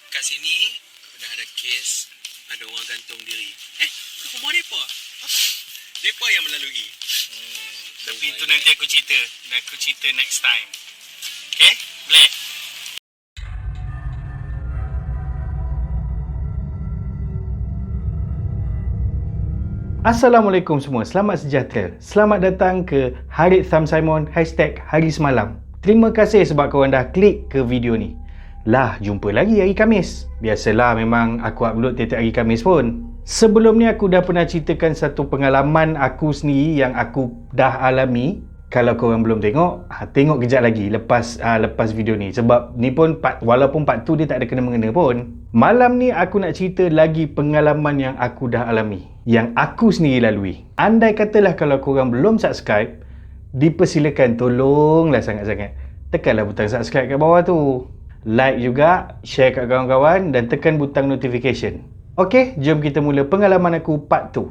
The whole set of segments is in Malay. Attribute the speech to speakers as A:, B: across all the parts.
A: Kat sini dah ada kes ada orang gantung diri. Rumah depa. Depa yang melalui. Tapi itu nanti aku cerita. Aku cerita next time. Okay? Boleh?
B: Assalamualaikum semua, selamat sejahtera. Selamat datang ke Harith Tham Simon #Hari Semalam. Terima kasih sebab korang dah klik ke video ni. Lah, jumpa lagi hari Khamis. Biasalah memang aku upload tiap-tiap hari Khamis pun. Sebelum ni aku dah pernah ceritakan satu pengalaman aku sendiri yang aku dah alami. Kalau korang belum tengok, tengok kejap lagi lepas video ni. Sebab ni pun walaupun part tu dia tak ada kena-mengena pun. Malam ni aku nak cerita lagi pengalaman yang aku dah alami, yang aku sendiri lalui. Andai katalah kalau korang belum subscribe, dipersilakan tolonglah sangat-sangat tekanlah butang subscribe kat bawah tu. Like juga, share kat kawan-kawan dan tekan butang notification. Okey, jom kita mula pengalaman aku part 2.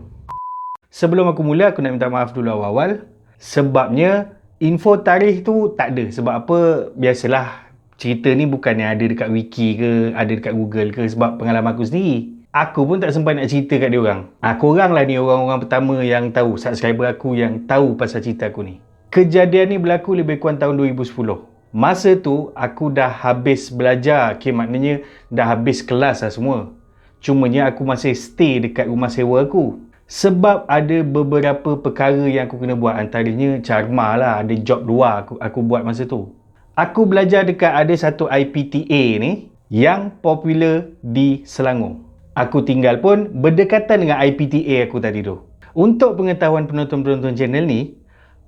B: Sebelum aku mula, aku nak minta maaf dulu awal-awal. Sebabnya info tarikh tu tak ada. Sebab apa? Biasalah, cerita ni bukan yang ada dekat wiki ke, ada dekat Google ke, sebab pengalaman aku sendiri. Aku pun tak sempat nak cerita kat diorang. Korang lah ni orang-orang pertama yang tahu, subscriber aku yang tahu pasal cerita aku ni. Kejadian ni berlaku lebih kurang tahun 2010. Masa tu aku dah habis belajar, maknanya dah habis kelas lah semua. Cumanya aku masih stay dekat rumah sewa aku. Sebab ada beberapa perkara yang aku kena buat, antaranya carma lah, ada job luar aku buat masa tu. Aku belajar dekat ada satu IPTA ni yang popular di Selangor. Aku tinggal pun berdekatan dengan IPTA aku tadi tu. Untuk pengetahuan penonton-penonton channel ni,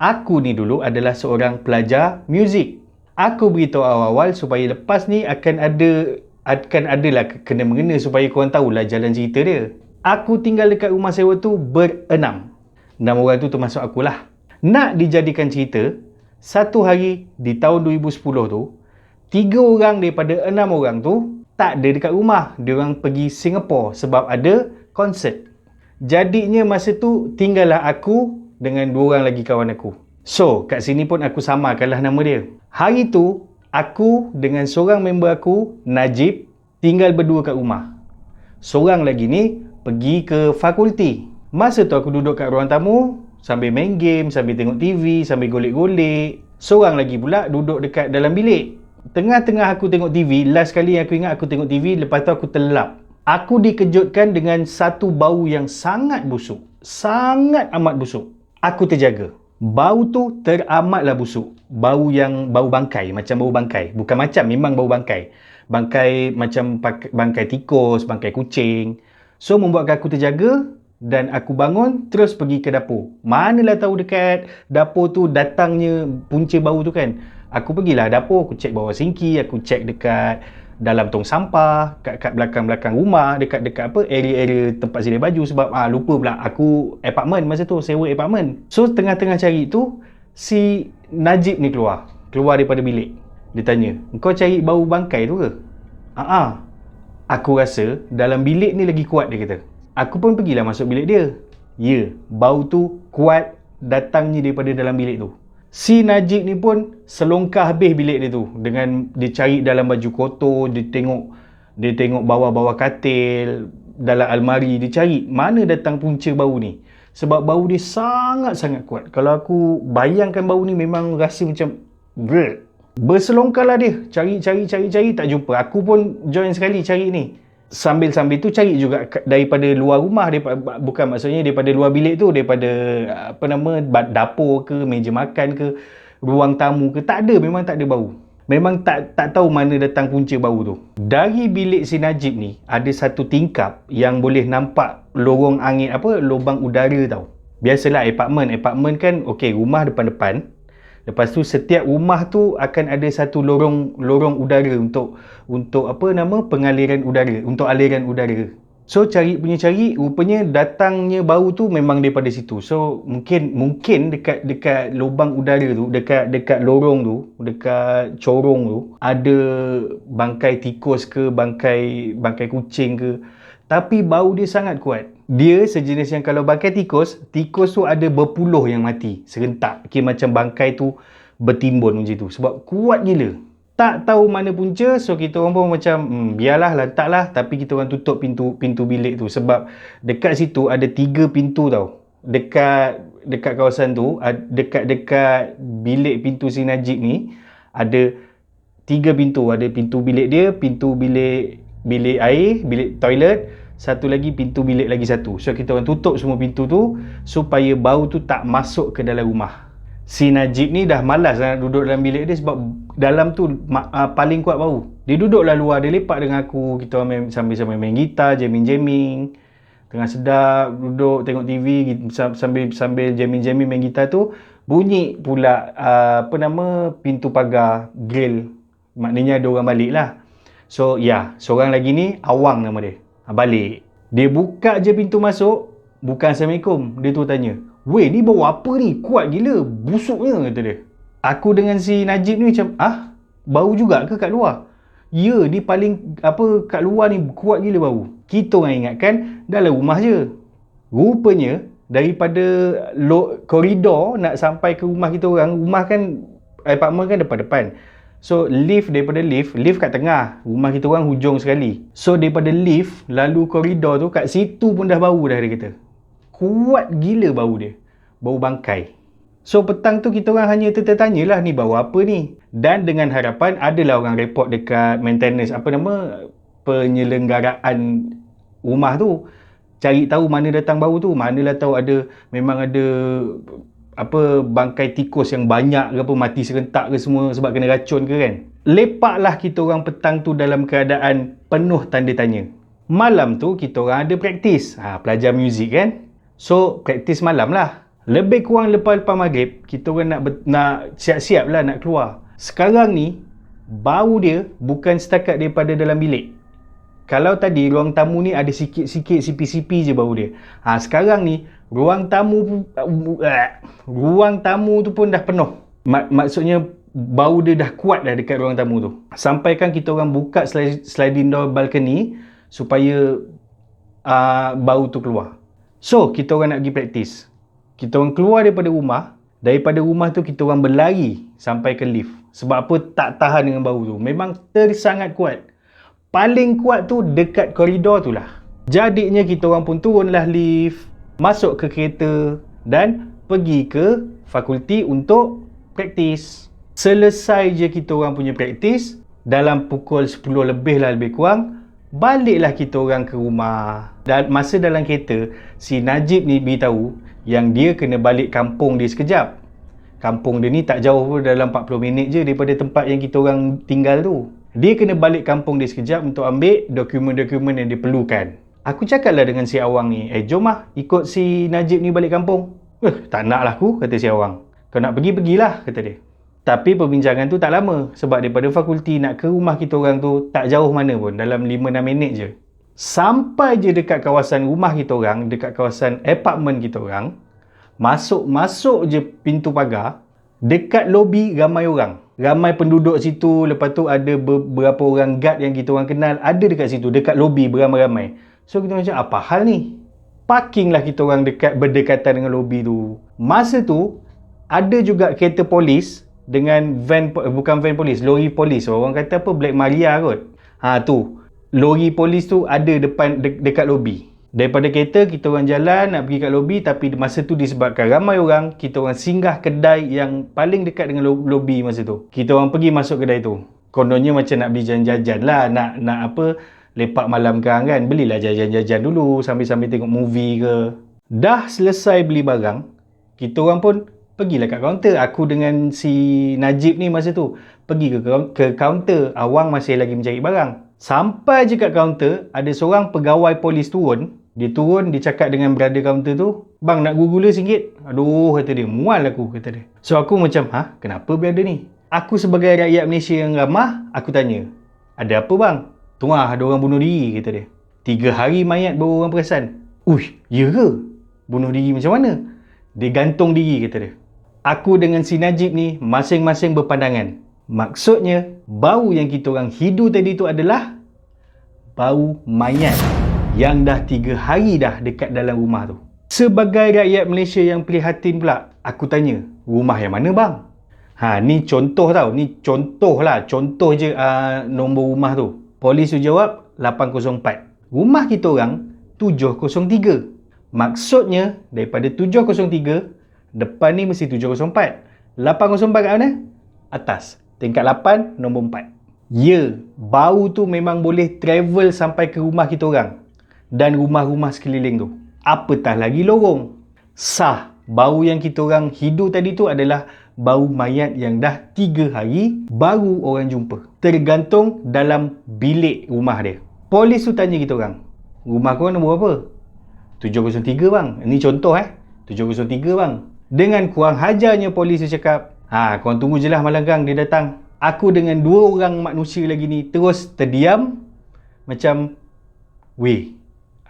B: aku ni dulu adalah seorang pelajar muzik. Aku beritahu awal-awal supaya lepas ni akan adalah kena-mengena supaya korang tahulah jalan cerita dia. Aku tinggal dekat rumah sewa tu berenam. 6 orang tu termasuk akulah. Nak dijadikan cerita, satu hari di tahun 2010 tu, 3 orang daripada 6 orang tu tak ada dekat rumah. Diorang pergi Singapura sebab ada konsert. Jadinya masa tu tinggallah aku dengan 2 orang lagi kawan aku. So, kat sini pun aku samakanlah nama dia. Hari tu, aku dengan seorang member aku, Najib, tinggal berdua kat rumah. Seorang lagi ni pergi ke fakulti. Masa tu aku duduk kat ruang tamu sambil main game, sambil tengok TV, sambil golek-golek. Seorang lagi pula duduk dekat dalam bilik. Tengah-tengah aku tengok TV, last kali yang aku ingat aku tengok TV, lepas tu aku terlelap. Aku dikejutkan dengan satu bau yang sangat busuk. Sangat amat busuk. Aku terjaga. Bau tu teramatlah busuk. Bau bangkai, macam bau bangkai. Bukan macam, memang bau bangkai. Bangkai macam bangkai tikus, bangkai kucing. So, membuatkan aku terjaga dan aku bangun terus pergi ke dapur. Manalah tahu dekat dapur tu datangnya punca bau tu kan. Aku pergilah dapur, aku cek bawah sinki, aku cek dekat dalam tong sampah, kat belakang-belakang rumah, dekat area-area tempat sedia baju. Sebab lupa pula, aku apartment masa tu, sewa apartment. So, tengah-tengah cari tu, si Najib ni keluar daripada bilik. Dia tanya, "Kau cari bau bangkai tu ke?" Aku rasa dalam bilik ni lagi kuat, dia kata. Aku pun pergilah masuk bilik dia. Ya, bau tu kuat datangnya daripada dalam bilik tu. Si Najib ni pun selongkar habis bilik dia tu. Dengan dia cari dalam baju kotor, dia tengok bawah-bawah katil, dalam almari, dia cari mana datang punca bau ni. Sebab bau dia sangat-sangat kuat. Kalau aku bayangkan bau ni memang rasa macam berselongkarlah dia, cari tak jumpa. Aku pun join sekali cari ni. Sambil tu cari juga daripada luar rumah, bukan maksudnya daripada luar bilik tu, daripada dapur ke, meja makan ke, ruang tamu ke, tak ada, memang tak ada bau. Memang tak tahu mana datang punca bau tu. Dari bilik si Najib ni ada satu tingkap yang boleh nampak lorong angin, lubang udara tau. Biasalah apartment kan, okey, rumah depan-depan. Lepas tu setiap rumah tu akan ada satu lorong udara untuk pengaliran udara, untuk aliran udara. So cari, rupanya datangnya bau tu memang daripada situ. So mungkin dekat lubang udara tu, dekat lorong tu, dekat corong tu ada bangkai tikus ke, bangkai kucing ke. Tapi bau dia sangat kuat. Dia sejenis yang kalau bangkai tikus tu ada berpuluh yang mati serentak. Macam bangkai tu bertimbun macam tu. Sebab kuat gila. Tak tahu mana punca, so kita orang pun macam biarlah letaklah, tapi kita orang tutup pintu bilik tu sebab dekat situ ada 3 pintu tau. Dekat kawasan tu, dekat bilik pintu si Najib ni ada 3 pintu. Ada pintu bilik dia, pintu bilik air, bilik toilet, satu lagi pintu bilik lagi satu. So kita orang tutup semua pintu tu supaya bau tu tak masuk ke dalam rumah. Si Najib ni dah malas nak duduk dalam bilik dia sebab dalam tu paling kuat bau. Dia duduklah luar, dia lepak dengan aku. Kita orang sambil main gitar, jamming-jamming. Tengah sedap, duduk tengok TV sambil jamming-jamming main gitar tu, bunyi pula pintu pagar grill. Maknanya ada orang balik lah. So seorang lagi ni Awang nama dia. Balik. Dia buka je pintu masuk, bukan Assalamualaikum. Dia tu tanya, "Weh, ni bau apa ni? Kuat gila, busuknya," kata dia. Aku dengan si Najib ni macam, bau juga ke kat luar? Ya, ni paling kat luar ni kuat gila bau. Kita orang ingatkan dalam rumah je. Rupanya daripada koridor nak sampai ke rumah kita orang, rumah kan apartment kan depan-depan. So daripada lift kat tengah, rumah kita orang hujung sekali. So daripada lift lalu koridor tu, kat situ pun dah bau dah, dia kata. Kuat gila bau dia. Bau bangkai. So petang tu kita orang hanya tertanya lah, ni bau apa ni? Dan dengan harapan adalah orang report dekat maintenance, penyelenggaraan rumah tu. Cari tahu mana datang bau tu. Manalah tahu memang ada bangkai tikus yang banyak ke mati serentak ke semua sebab kena racun ke kan. Lepaklah kita orang petang tu dalam keadaan penuh tanda tanya. Malam tu kita orang ada praktis. Pelajar muzik kan. So praktis malam lah. Lebih kurang lepas maghrib, kita orang nak siap-siap lah nak keluar. Sekarang ni bau dia bukan setakat daripada dalam bilik. Kalau tadi ruang tamu ni ada sikit-sikit sipi-sipi je bau dia. Sekarang ni ruang tamu tu pun dah penuh. Maksudnya bau dia dah kuat dah dekat ruang tamu tu. Sampaikan kita orang buka sliding door balcony supaya bau tu keluar. So kita orang nak pergi praktis. Kita orang keluar daripada rumah tu kita orang berlari sampai ke lift. Sebab apa? Tak tahan dengan bau tu. Memang sangat kuat. Paling kuat tu dekat koridor tu lah. Jadinya kita orang pun turunlah lift, masuk ke kereta dan pergi ke fakulti untuk praktis. Selesai je kita orang punya praktis, dalam pukul 10 lebih lah lebih kurang, baliklah kita orang ke rumah. Dan masa dalam kereta, si Najib ni beritahu yang dia kena balik kampung dia sekejap. Kampung dia ni tak jauh pun, dalam 40 minit je daripada tempat yang kita orang tinggal tu. Dia kena balik kampung dia sekejap untuk ambil dokumen-dokumen yang dia perlukan. Aku cakaplah dengan si Awang ni, jom lah ikut si Najib ni balik kampung. Tak nak lah aku, kata si Awang. Kau nak pergi, pergilah, kata dia. Tapi perbincangan tu tak lama sebab daripada fakulti nak ke rumah kita orang tu tak jauh mana pun, dalam 5-6 minit je. Sampai je dekat kawasan rumah kita orang, dekat kawasan apartment kita orang, masuk je pintu pagar, dekat lobi ramai orang. Ramai penduduk situ, lepas tu ada beberapa orang guard yang kita orang kenal ada dekat situ, dekat lobi beramai-ramai. So kita macam, apa hal ni? Parkinglah kita orang berdekatan dengan lobi tu. Masa tu ada juga kereta polis dengan bukan van polis, lori polis. Orang kata Black Maria kot. Tu lori polis tu ada dekat lobi. Daripada kereta kita orang jalan nak pergi kat lobi, tapi masa tu disebabkan ramai orang, kita orang singgah kedai yang paling dekat dengan lobi masa tu. Kita orang pergi masuk kedai tu. Kononnya macam nak beli jajan-jajan lah, nak lepak malam kan. Belilah jajan-jajan dulu sambil-sambil tengok movie ke. Dah selesai beli barang, kita orang pun pergilah kat kaunter. Aku dengan si Najib ni masa tu pergi ke kaunter. Awang masih lagi mencari barang. Sampai je kat kaunter, ada seorang pegawai polis turun. Dia turun, dia cakap dengan brother kaunter tu, "Bang, nak gula RM1." Aduh, kata dia, mual aku, kata dia. So aku macam, kenapa brother ni? Aku sebagai rakyat Malaysia yang ramah, aku tanya, "Ada apa bang?" "Tu ada orang bunuh diri," kata dia. 3 hari mayat baru orang perasan. Ya ke? Bunuh diri macam mana? Dia gantung diri, kata dia. Aku dengan si Najib ni masing-masing berpandangan. Maksudnya, bau yang kita orang hidu tadi tu adalah bau mayat yang dah 3 hari dah dekat dalam rumah tu. Sebagai rakyat Malaysia yang prihatin pula, aku tanya, rumah yang mana bang? Ni contoh tau. Ni contoh lah. Contoh je nombor rumah tu. Polis tu jawab 804. Rumah kita orang 703. Maksudnya daripada 703, depan ni mesti 704. 804 kat mana? Atas. Tingkat 8, nombor 4. Ya, bau tu memang boleh travel sampai ke rumah kita orang dan rumah-rumah sekeliling tu. Apatah lagi lorong. Sah. Bau yang kita orang hidu tadi tu adalah bau mayat yang dah 3 hari baru orang jumpa. Tergantung dalam bilik rumah dia. Polis tu tanya kita orang, rumah korang nombor apa? 703 bang. Ini contoh 703 bang. Dengan kurang hajarnya polis tu cakap, korang tunggu je lah malam gang dia datang. Aku dengan 2 orang manusia lagi ni terus terdiam. Macam, weh,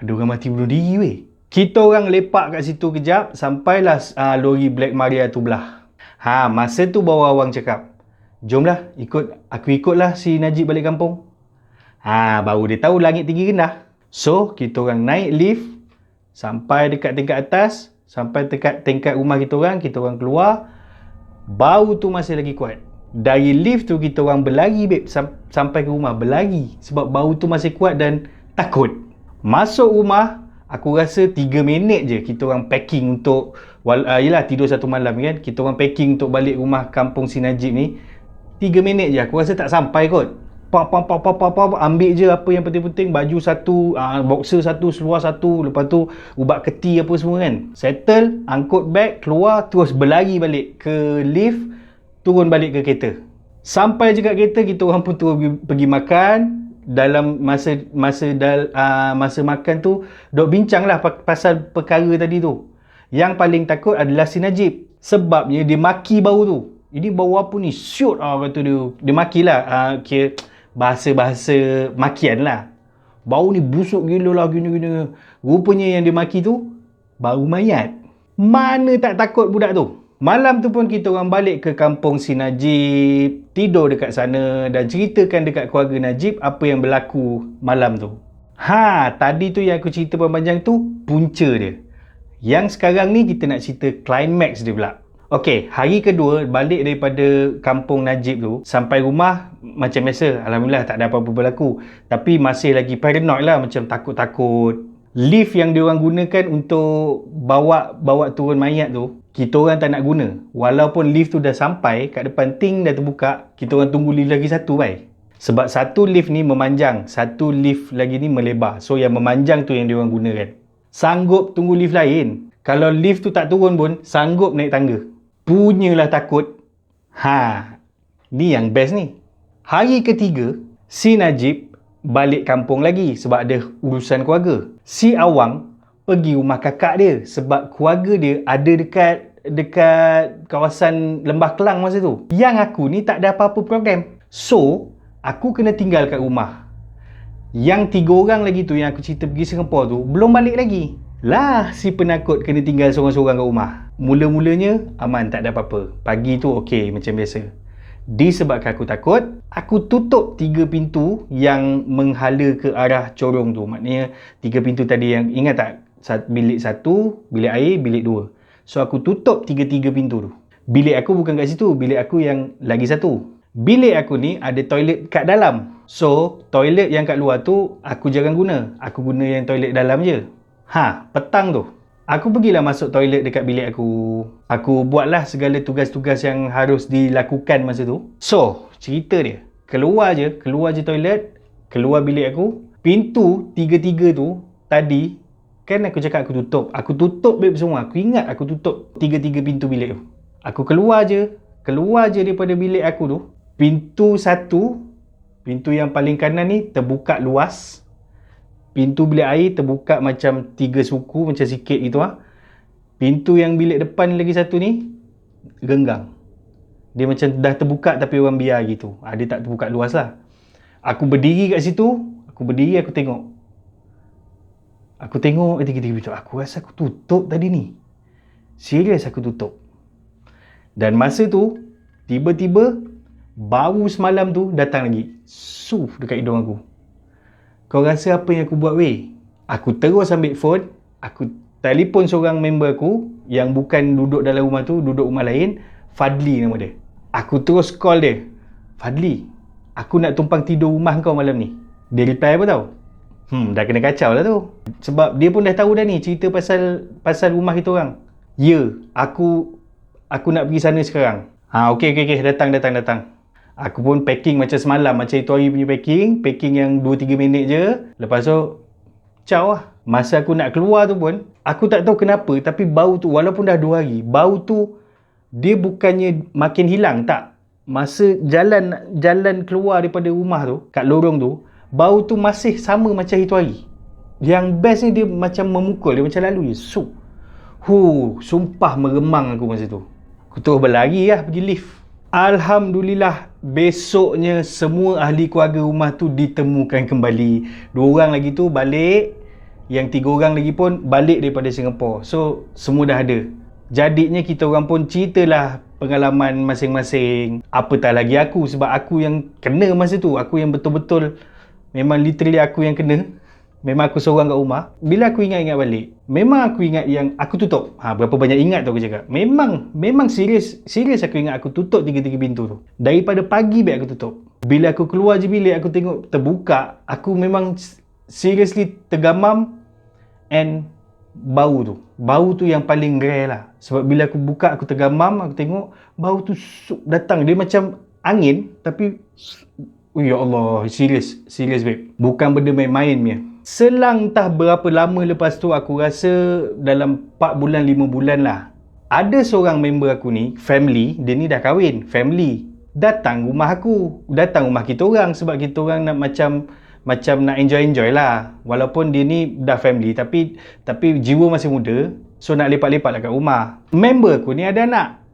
B: ada orang mati bunuh diri weh. Kita orang lepak kat situ kejap, sampailah lori Black Maria tu belah. Masa tu bawa awang cakap, jomlah, aku ikutlah si Najib balik kampung. Baru dia tahu langit tinggi rendah. So, kita orang naik lift, sampai dekat tingkat atas, sampai dekat tingkat rumah kita orang keluar, bau tu masih lagi kuat. Dari lift tu kita orang berlari babe, sampai ke rumah, berlari. Sebab bau tu masih kuat dan takut. Masuk rumah, aku rasa 3 minit je kita orang packing untuk yelah tidur 1 malam kan. Kita orang packing untuk balik rumah kampung si Najib ni 3 minit je. Aku rasa tak sampai kot. Ambil je apa yang penting-penting. Baju 1, boxer 1, seluar 1, lepas tu ubat keti apa semua kan. Settle, angkut beg, keluar, terus berlari balik ke lift, turun balik ke kereta. Sampai je kat kereta, kita orang pun terus pergi makan. Dalam masa makan tu dok bincang lah pasal perkara tadi tu. Yang paling takut adalah si Najib. Sebabnya dia maki bau tu. Ini bau apa ni? Syut kata dia. Dia makilah. Kira bahasa-bahasa makian lah. Bau ni busuk gila lah gini-gini. Rupanya yang dia maki tu bau mayat. Mana tak takut budak tu. Malam tu pun kita orang balik ke kampung si Najib, tidur dekat sana dan ceritakan dekat keluarga Najib apa yang berlaku malam tu. Tadi tu yang aku cerita panjang tu punca dia. Yang sekarang ni kita nak cerita climax dia pula. Okey, hari kedua balik daripada kampung Najib tu, sampai rumah macam biasa, alhamdulillah tak ada apa-apa berlaku. Tapi masih lagi paranoid lah, macam takut-takut. Lift yang diorang gunakan untuk bawa turun mayat tu, kita orang tak nak guna. Walaupun lift tu dah sampai kat depan, ting dah terbuka, kita orang tunggu lift lagi satu baik. Sebab satu lift ni memanjang, satu lift lagi ni melebar. So yang memanjang tu yang diorang gunakan. Sanggup tunggu lift lain. Kalau lift tu tak turun pun, sanggup naik tangga. Punyalah takut. Ni yang best ni. Hari ketiga, si Najib balik kampung lagi sebab ada urusan keluarga. Si Awang pergi rumah kakak dia sebab keluarga dia ada dekat kawasan Lembah Kelang masa tu. Yang aku ni tak ada apa-apa program. So, aku kena tinggal kat rumah. Yang 3 orang lagi tu yang aku cerita pergi Singapura tu belum balik lagi. Lah si penakut kena tinggal seorang-seorang kat rumah. Mula-mulanya aman, tak ada apa-apa. Pagi tu okey macam biasa. Disebabkan aku takut, aku tutup 3 pintu yang menghala ke arah corong tu. Maknanya 3 pintu tadi yang ingat tak? Bilik 1, bilik air, bilik 2. So aku tutup 3 pintu tu. Bilik aku bukan kat situ, bilik aku yang lagi satu. Bilik aku ni ada toilet kat dalam. So toilet yang kat luar tu aku jarang guna. Aku guna yang toilet dalam je. Petang tu aku pergilah masuk toilet dekat bilik aku. Aku buatlah segala tugas-tugas yang harus dilakukan masa tu. So, cerita dia. Keluar je toilet, keluar bilik aku. Pintu 3 tu, tadi, kan aku cakap aku tutup. Aku tutup babe semua. Aku ingat aku tutup 3 pintu bilik tu. Aku keluar je daripada bilik aku tu. Pintu 1, pintu yang paling kanan ni terbuka luas. Pintu bilik air terbuka macam 3 suku, macam sikit gitu Pintu yang bilik depan lagi satu ni genggang. Dia macam dah terbuka tapi orang biar gitu. Dia tak terbuka luas lah. Aku berdiri kat situ, aku tengok. Aku tengok tiga-tiga pintu. Aku rasa aku tutup tadi ni. Serius aku tutup. Dan masa tu, tiba-tiba bau semalam tu datang lagi. Dekat hidung aku. Kau rasa apa yang aku buat weh? Aku terus ambil phone, aku telefon seorang member aku yang bukan duduk dalam rumah tu, duduk rumah lain, Fadli nama dia. Aku terus call dia. Fadli, aku nak tumpang tidur rumah kau malam ni. Dia reply apa tau? Dah kena kacau lah tu. Sebab dia pun dah tahu dah ni cerita pasal rumah kita orang. Ya, aku nak pergi sana sekarang. Okey, datang. Aku pun packing macam semalam, macam itu hari punya packing yang 2-3 minit je. Lepas tu, ciao lah. Masa aku nak keluar tu pun, aku tak tahu kenapa, tapi bau tu, walaupun dah 2 hari, bau tu, dia bukannya makin hilang, tak. Masa jalan keluar daripada rumah tu, kat lorong tu, bau tu masih sama macam itu hari. Yang best ni dia macam memukul, dia macam lalu je. Sumpah meremang aku masa tu. Aku terus berlari lah pergi lift. Alhamdulillah, besoknya semua ahli keluarga rumah tu ditemukan kembali. 2 orang lagi tu balik, yang 3 orang lagi pun balik daripada Singapura. So, semua dah ada. Jadinya kita orang pun ceritalah pengalaman masing-masing. Apatah lagi aku, sebab aku yang kena masa tu. Aku yang betul-betul, memang literally aku yang kena. Memang aku seorang kat rumah. Bila aku ingat-ingat balik, memang aku ingat yang aku tutup. Berapa banyak ingat tu aku cakap. Memang serius aku ingat aku tutup 3 pintu tu. Daripada pagi baik aku tutup. Bila aku keluar je bilik, aku tengok terbuka, aku memang seriously tergamam. And bau tu yang paling rare lah. Sebab bila aku buka, aku tergamam, aku tengok bau tu datang. Dia macam angin, tapi ya Allah, serius babe. Bukan benda main-main punya. Selang entah berapa lama lepas tu, aku rasa dalam 4 bulan 5 bulan lah, ada seorang member aku ni, family, dia ni dah kahwin, family, datang rumah aku, datang rumah kita orang, sebab kita orang nak macam nak enjoy lah. Walaupun dia ni dah family, tapi jiwa masih muda, so nak lepak-lepak lah kat rumah. Member aku ni ada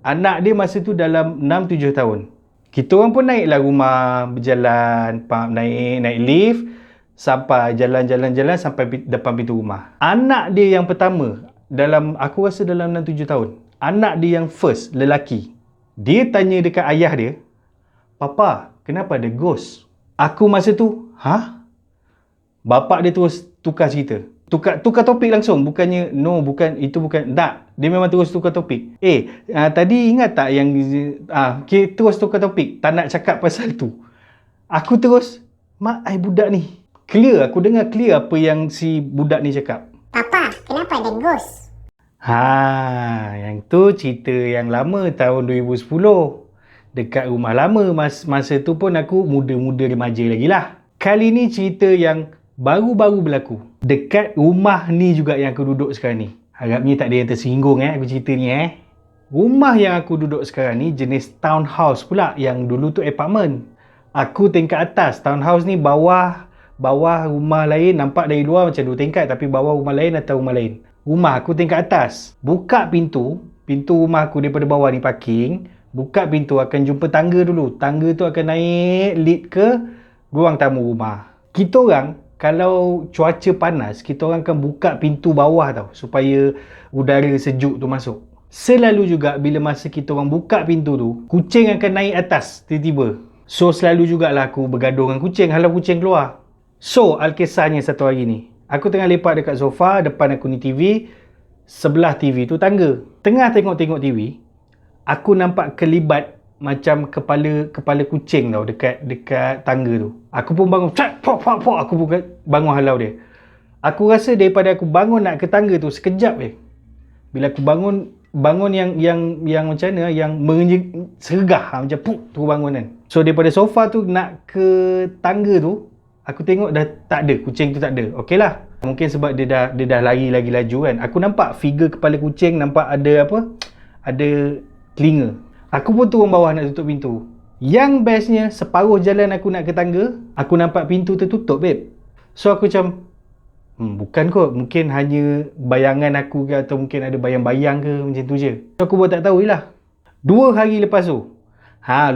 B: anak dia masa tu dalam 6-7 tahun. Kita orang pun naiklah rumah, berjalan, naik lift, sampai jalan sampai depan pintu rumah. Anak dia yang pertama, aku rasa dalam 6-7 tahun, anak dia yang first, lelaki, dia tanya dekat ayah dia, "Papa, kenapa ada ghost?" Aku masa tu, bapak dia terus tukar cerita. Tukar topik langsung. Bukan, tak. Dia memang terus tukar topik. Tadi ingat tak yang terus tukar topik, tak nak cakap pasal tu. Aku terus, mak ai budak ni. Clear, aku dengar clear apa yang si budak ni cakap.
C: "Papa, kenapa ada ghost?"
B: Yang tu cerita yang lama, tahun 2010. Dekat rumah lama, masa tu pun aku muda-muda remaja lagi lah. Kali ni cerita yang baru-baru berlaku. Dekat rumah ni juga yang aku duduk sekarang ni. Harapnya tak ada yang tersinggung aku cerita ni. Rumah yang aku duduk sekarang ni jenis townhouse pula, yang dulu tu apartment. Aku tingkat atas. Townhouse ni bawah rumah lain, nampak dari luar macam 2 tingkat, tapi bawah rumah lain atau rumah lain. Rumah aku tingkat atas. Buka pintu rumah aku daripada bawah ni parking. Buka pintu, akan jumpa tangga dulu. Tangga tu akan naik lead ke ruang tamu rumah. Kita orang, kalau cuaca panas, kita orang akan buka pintu bawah tau, supaya udara sejuk tu masuk. Selalu juga bila masa kita orang buka pintu tu, kucing akan naik atas tiba-tiba. So selalu jugalah aku bergaduh dengan kucing, halau kucing keluar. So alkisahnya satu hari ni, aku tengah lepak dekat sofa, depan aku ni TV, sebelah TV tu tangga. Tengah tengok TV, aku nampak kelibat macam kepala kucing tau dekat tangga tu. Aku pun bangun, aku pun bangun halau dia. Aku rasa daripada aku bangun nak ke tangga tu sekejap je. Bila aku bangun yang macam mana, yang sergah macam tu bangun kan. So daripada sofa tu nak ke tangga tu, aku tengok dah tak ada, kucing tu tak ada. Okeylah. Mungkin sebab dia dah lari lagi laju kan. Aku nampak figure kepala kucing, nampak ada ada telinga. Aku pun turun bawah nak tutup pintu. Yang bestnya, separuh jalan aku nak ke tangga, aku nampak pintu tertutup, babe. So aku macam, bukan kot, mungkin hanya bayangan aku ke, atau mungkin ada bayang-bayang ke, macam tu je. So aku buat tak tahu lah. 2 hari lepas tu,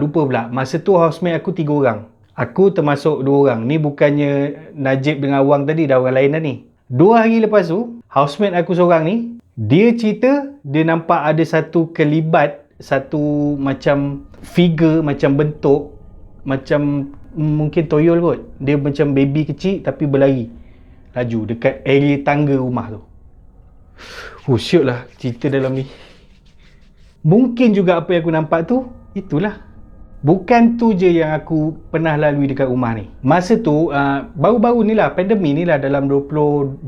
B: lupa pula, masa tu housemate aku 3 orang. Aku termasuk 2 orang. Ni bukannya Najib dengan Awang tadi, dah orang lain dah ni. 2 hari lepas tu, housemate aku seorang ni, dia cerita dia nampak ada satu kelibat, satu macam figure, macam bentuk, macam mungkin toyol kot. Dia macam baby kecil tapi berlari laju dekat area tangga rumah tu. Syok lah cerita dalam ni. Mungkin juga apa yang aku nampak tu, itulah Bukan tu je yang aku pernah lalui dekat rumah ni. Masa tu, baru-baru ni lah, pandemik ni lah dalam 2020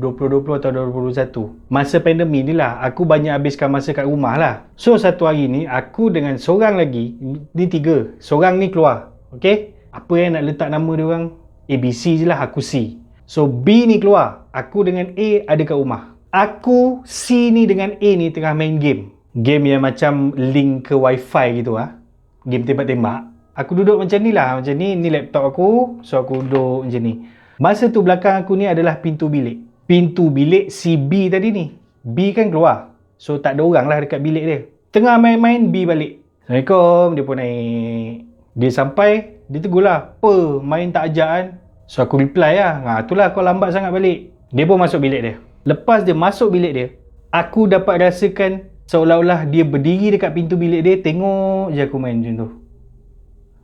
B: atau 2021. Masa pandemik ni lah, aku banyak habiskan masa kat rumah lah. So, satu hari ni, aku dengan seorang lagi, ni 3. Seorang ni keluar. Okay? Apa yang nak letak nama dia orang? ABC je lah, aku C. So, B ni keluar. Aku dengan A ada kat rumah. Aku, C ni dengan A ni tengah main game. Game yang macam link ke wifi gitu lah. Game tembak-tembak. Aku duduk macam ni lah. Macam ni laptop aku. So, aku duduk macam ni. Masa tu belakang aku ni adalah pintu bilik. Pintu bilik si B tadi ni. B kan keluar. So, tak ada orang lah dekat bilik dia. Tengah main-main, B balik. Assalamualaikum. Dia pun naik. Dia sampai, dia tegur lah. Apa? Main tak ajak kan? So, aku reply lah. Itulah kau lambat sangat balik. Dia pun masuk bilik dia. Lepas dia masuk bilik dia, aku dapat rasakan seolah-olah dia berdiri dekat pintu bilik dia, tengok je aku main macam tu.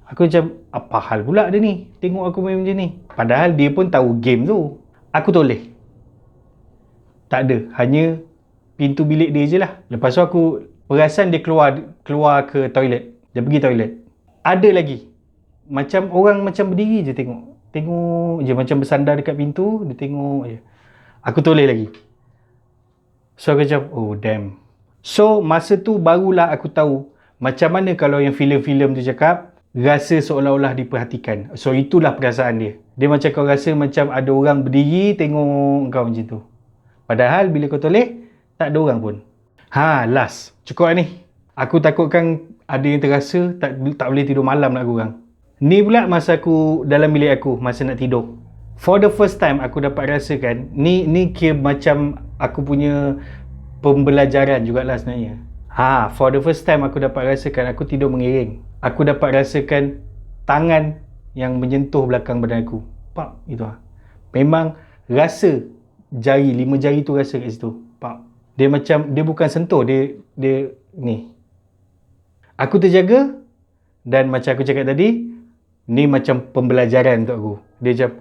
B: Aku macam, apa hal pula dia ni? Tengok aku main macam ni. Padahal dia pun tahu game tu. Aku toleh. Tak ada. Hanya pintu bilik dia je lah. Lepas tu aku perasan dia keluar ke toilet. Dia pergi toilet. Ada lagi. Macam orang macam berdiri je tengok. Tengok je macam bersandar dekat pintu. Dia tengok je. Aku toleh lagi. So aku macam, oh damn. So, masa tu barulah aku tahu macam mana kalau yang filem-filem tu cakap, rasa seolah-olah diperhatikan. So, itulah perasaan dia. Dia macam kau rasa macam ada orang berdiri tengok kau macam tu. Padahal bila kau toleh, tak ada orang pun. Last. Cukup lah ni. Aku takutkan ada yang terasa tak boleh tidur malam nak korang. Ni pula masa aku dalam bilik aku, masa nak tidur. For the first time aku dapat rasakan, ni kira macam aku punya pembelajaran jugalah sebenarnya. For the first time aku dapat rasakan aku tidur mengiring. Aku dapat rasakan tangan yang menyentuh belakang badan aku. Pak, itu lah. Memang rasa jari, 5 jari tu rasa kat situ. Pak. Dia macam, dia bukan sentuh, dia ni. Aku terjaga dan macam aku cakap tadi, ni macam pembelajaran untuk aku. Dia macam,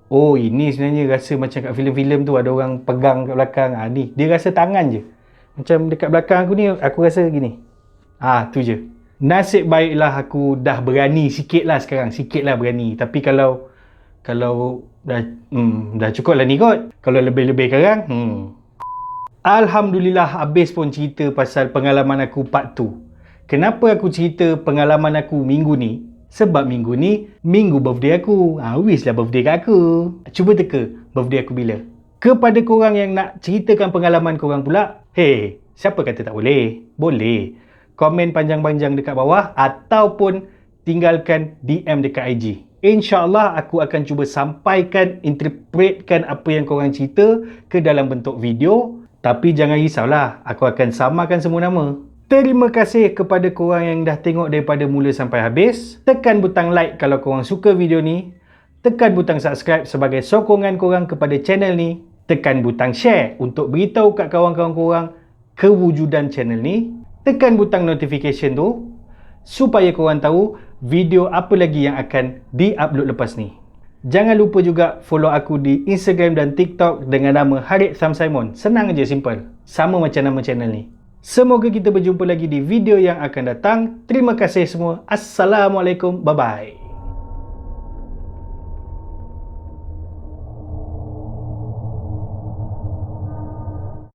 B: oh ini sebenarnya rasa macam kat filem-filem tu ada orang pegang kat belakang. Ni dia rasa tangan je. Macam dekat belakang aku ni aku rasa gini. Tu je. Nasib baiklah aku dah berani sikit lah sekarang. Sikit lah berani. Tapi kalau dah cukup lah ni kot. Kalau lebih-lebih sekarang Alhamdulillah habis pun cerita pasal pengalaman aku part 2. Kenapa aku cerita pengalaman aku minggu ni? Sebab minggu ni, minggu birthday aku. Wish lah birthday kat aku. Cuba teka, birthday aku bila? Kepada korang yang nak ceritakan pengalaman korang pula, hey, siapa kata tak boleh? Boleh. Komen panjang-panjang dekat bawah ataupun tinggalkan DM dekat IG. InsyaAllah aku akan cuba sampaikan, interpretkan apa yang korang cerita ke dalam bentuk video. Tapi jangan risaulah, aku akan samakan semua nama. Terima kasih kepada korang yang dah tengok daripada mula sampai habis. Tekan butang like kalau korang suka video ni. Tekan butang subscribe sebagai sokongan korang kepada channel ni. Tekan butang share untuk beritahu kat kawan-kawan korang kewujudan channel ni. Tekan butang notification tu supaya korang tahu video apa lagi yang akan di-upload lepas ni. Jangan lupa juga follow aku di Instagram dan TikTok dengan nama Harith Sam Simon. Senang je, simple. Sama macam nama channel ni. Semoga kita berjumpa lagi di video yang akan datang. Terima kasih semua. Assalamualaikum. Bye-bye.